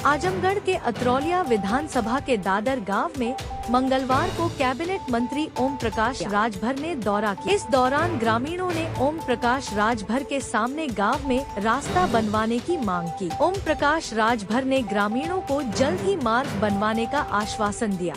आजमगढ़ के अतरौलिया विधानसभा के दादर गांव में मंगलवार को कैबिनेट मंत्री ओम प्रकाश राजभर ने दौरा किया। इस दौरान ग्रामीणों ने ओम प्रकाश राजभर के सामने गांव में रास्ता बनवाने की मांग की। ओम प्रकाश राजभर ने ग्रामीणों को जल्द ही मार्ग बनवाने का आश्वासन दिया।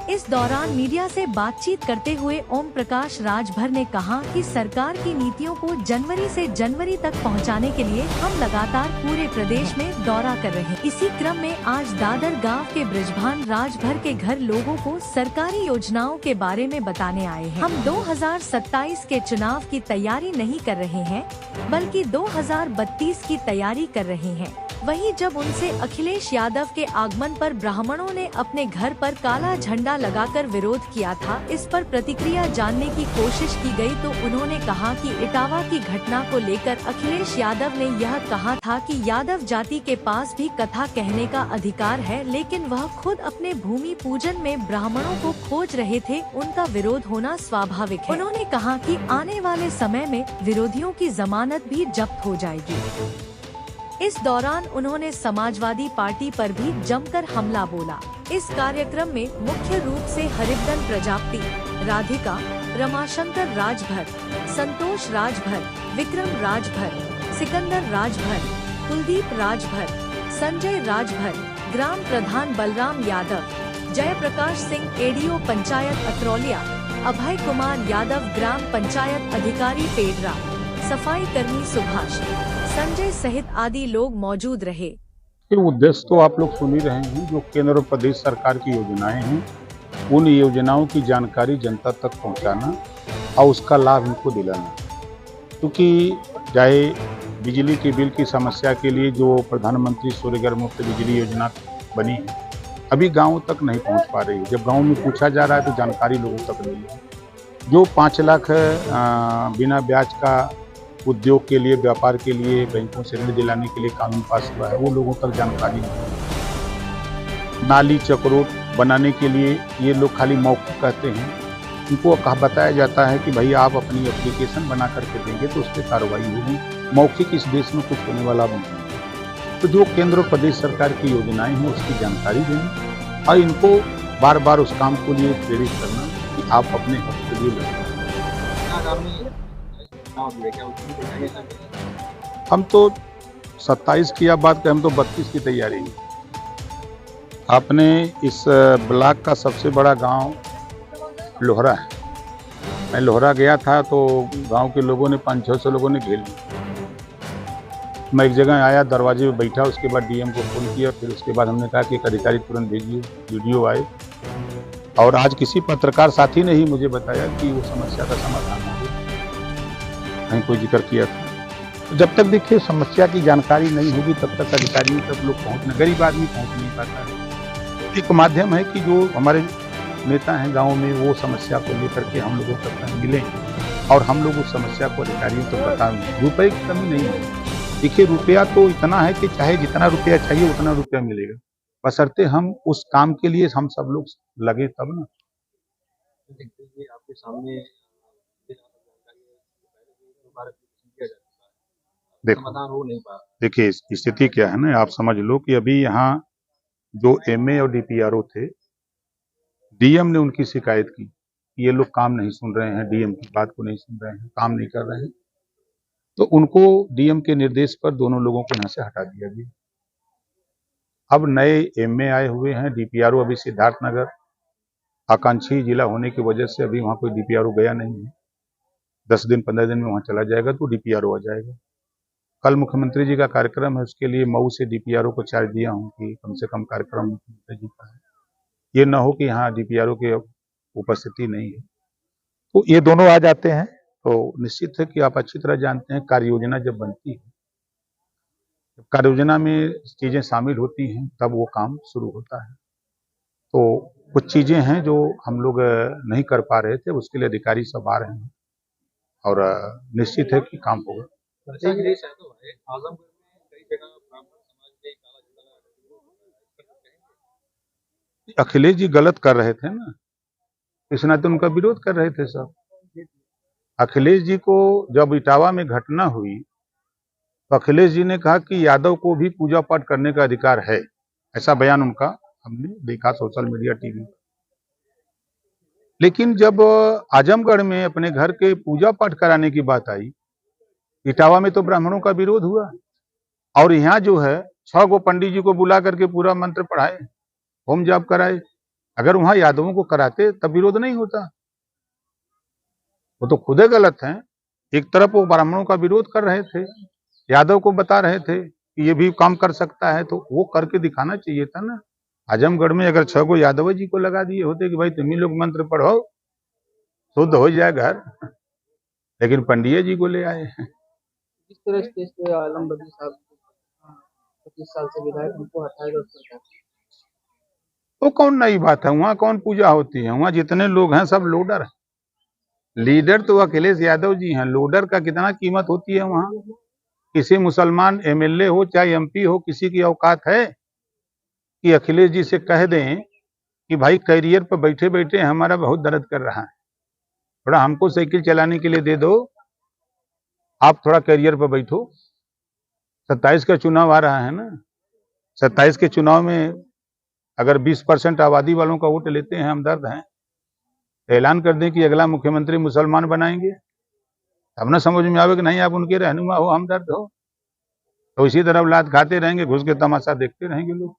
इस दौरान मीडिया से बातचीत करते हुए ओम प्रकाश राजभर ने कहा कि सरकार की नीतियों को जनवरी से जनवरी तक पहुंचाने के लिए हम लगातार पूरे प्रदेश में दौरा कर रहे हैं। इसी क्रम में आज दादर गांव के बृजभान राजभर के घर लोगों को सरकारी योजनाओं के बारे में बताने आए हैं। हम 2027 के चुनाव की तैयारी नहीं कर रहे हैं, बल्कि 2032 की तैयारी कर रहे हैं। वहीं जब उनसे अखिलेश यादव के आगमन पर ब्राह्मणों ने अपने घर पर काला झंडा लगाकर विरोध किया था, इस पर प्रतिक्रिया जानने की कोशिश की गई तो उन्होंने कहा कि इटावा की घटना को लेकर अखिलेश यादव ने यह कहा था कि यादव जाति के पास भी कथा कहने का अधिकार है, लेकिन वह खुद अपने भूमि पूजन में ब्राह्मणों को खोज रहे थे, उनका विरोध होना स्वाभाविक है। उन्होंने कहा कि आने वाले समय में विरोधियों की जमानत भी जब्त हो जाएगी। इस दौरान उन्होंने समाजवादी पार्टी पर भी जमकर हमला बोला। इस कार्यक्रम में मुख्य रूप से हरिबदन प्रजापति, राधिका, रमाशंकर राजभर, संतोष राजभर, विक्रम राजभर, सिकंदर राजभर, कुलदीप राजभर, संजय राजभर, ग्राम प्रधान बलराम यादव, जयप्रकाश सिंह एडीओ पंचायत अतरौलिया, अभय कुमार यादव ग्राम पंचायत अधिकारी पेडरा, सफाई कर्मी सुभाष, संजय सहित आदि लोग मौजूद रहे। उद्देश्य तो आप लोग सुन ही रहे हैं। जो केंद्र और प्रदेश सरकार की योजनाएं हैं, उन योजनाओं की जानकारी जनता तक पहुंचाना और उसका लाभ इनको दिलाना। क्योंकि चाहे बिजली के बिल की समस्या के लिए जो प्रधानमंत्री सूर्यघर मुफ्त बिजली योजना बनी है, अभी गाँव तक नहीं पहुँच पा रही है। जब गाँव में पूछा जा रहा है तो जानकारी लोगों तक नहीं है। जो 5 लाख बिना ब्याज का उद्योग के लिए, व्यापार के लिए बैंकों से ऋण दिलाने के लिए कानून पास हुआ है, वो लोगों तक जानकारी नहीं। नाली चक्रोट बनाने के लिए ये लोग खाली मौखिक कहते हैं। उनको बताया जाता है कि भाई आप अपनी एप्लीकेशन बना करके देंगे तो उस पर कार्रवाई होगी। मौखिक इस देश में कुछ होने वाला नहीं है। तो जो केंद्र और प्रदेश सरकार की योजनाएं हैं उसकी जानकारी देना और इनको बार बार उस काम को लिए प्रेरित करना कि आप अपने हक के लिए लड़ें। हम तो 27 की आप बात करें, हम तो 32 की तैयारी है। आपने इस ब्लॉक का सबसे बड़ा गांव लोहरा है। मैं लोहरा गया था तो गांव के लोगों ने 500-600 लोगों ने घेर लिया। मैं एक जगह आया, दरवाजे पे बैठा, उसके बाद डीएम को फोन किया, फिर उसके बाद हमने कहा कि एक अधिकारी तुरंत भेजिए। वीडियो आए और आज किसी पत्रकार साथी ने ही मुझे बताया कि वो समस्या का समाधान हो गया। कहीं कोई जिक्र किया था। तो जब तक देखिए समस्या की जानकारी नहीं होगी तब तक अधिकारियों तक लोग पहुँचना, गरीब आदमी पहुँच नहीं पाता है। एक माध्यम है कि जो हमारे नेता हैं गांव में, वो समस्या को लेकर के हम लोगों तक मिलें और हम लोग उस समस्या को अधिकारियों तक बताएं। रुपए की कमी नहीं है। देखिए रुपया तो इतना है कि चाहे जितना रुपया चाहिए उतना रुपया मिलेगा, बशर्ते हम उस काम के लिए हम सब लोग लगे तब ना। आपके सामने देखिए स्थिति क्या है ना, आप समझ लो कि अभी यहाँ जो एमए और डीपीआरओ थे, डीएम ने उनकी शिकायत की, ये लोग काम नहीं सुन रहे हैं, डीएम की बात को नहीं सुन रहे हैं, काम नहीं कर रहे हैं। तो उनको डीएम के निर्देश पर दोनों लोगों को यहाँ से हटा दिया गया। अब नए एमए आए हुए हैं। डीपीआरओ अभी सिद्धार्थनगर आकांक्षी जिला होने की वजह से अभी वहाँ कोई डीपीआरओ गया नहीं है। 10 दिन 15 दिन में वहाँ चला जाएगा तो डीपीआरओ आ जाएगा। कल मुख्यमंत्री जी का कार्यक्रम है, उसके लिए मऊ से डीपीआरओ को चार्ज दिया हूँ कि कम से कम कार्यक्रम मुख्यमंत्री जी का है। ये ना हो कि यहाँ डीपीआरओ की उपस्थिति नहीं है। तो ये दोनों आ जाते हैं तो निश्चित है कि आप अच्छी तरह जानते हैं कार्य योजना जब बनती है, जब कार्य योजना में चीजें शामिल होती हैं तब वो काम शुरू होता है। तो कुछ चीजें हैं जो हम लोग नहीं कर पा रहे थे, उसके लिए अधिकारी सब आ रहे हैं और निश्चित है कि काम होगा। अखिलेश जी गलत कर रहे थे ना, इस नाते उनका विरोध कर रहे थे सब। अखिलेश जी को जब इटावा में घटना हुई तो अखिलेश जी ने कहा कि यादव को भी पूजा पाठ करने का अधिकार है, ऐसा बयान उनका हमने देखा सोशल मीडिया टीवी। लेकिन जब आजमगढ़ में अपने घर के पूजा पाठ कराने की बात आई, इटावा में तो ब्राह्मणों का विरोध हुआ और यहाँ जो है 6 गो पंडित जी को बुला करके पूरा मंत्र पढ़ाए, होम जाप कराए। अगर वहां यादवों को कराते तब विरोध नहीं होता। वो तो खुदे गलत हैं। एक तरफ वो ब्राह्मणों का विरोध कर रहे थे, यादव को बता रहे थे कि ये भी काम कर सकता है, तो वो करके दिखाना चाहिए था ना। आजमगढ़ में अगर 6 गो यादव जी को लगा दिए होते कि भाई तुम ही लोग मंत्र पढ़ो, शुद्ध हो जाए घर, लेकिन पंडित जी को ले आए। जिस तरह स्टेज पे आलम बद्री साहब 25 साल से विधायक, उनको हटाएगा सरकार? वो कौन नई बात है? वहां कौन पूजा होती है? वहां जितने लोग हैं सब लोडर हैं। लीडर तो अखिलेश यादव जी हैं। लोडर का कितना कीमत होती है वहां? किसी मुसलमान एमएलए हो चाहे एमपी हो, किसी की औकात है कि अखिलेश जी से कह दें कि भाई कैरियर पर बैठे बैठे हमारा बहुत दर्द कर रहा है, थोड़ा हमको साइकिल चलाने के लिए दे दो, आप थोड़ा कैरियर पर बैठो। 27 का चुनाव आ रहा है ना, 27 के चुनाव में अगर 20% आबादी वालों का वोट लेते हैं, हमदर्द हैं, ऐलान कर दें कि अगला मुख्यमंत्री मुसलमान बनाएंगे, तब ना समझ में आवे कि नहीं आप उनके रहनुमा हो, हमदर्द हो। तो इसी तरह लात खाते रहेंगे, घुस के तमाशा देखते रहेंगे लोग।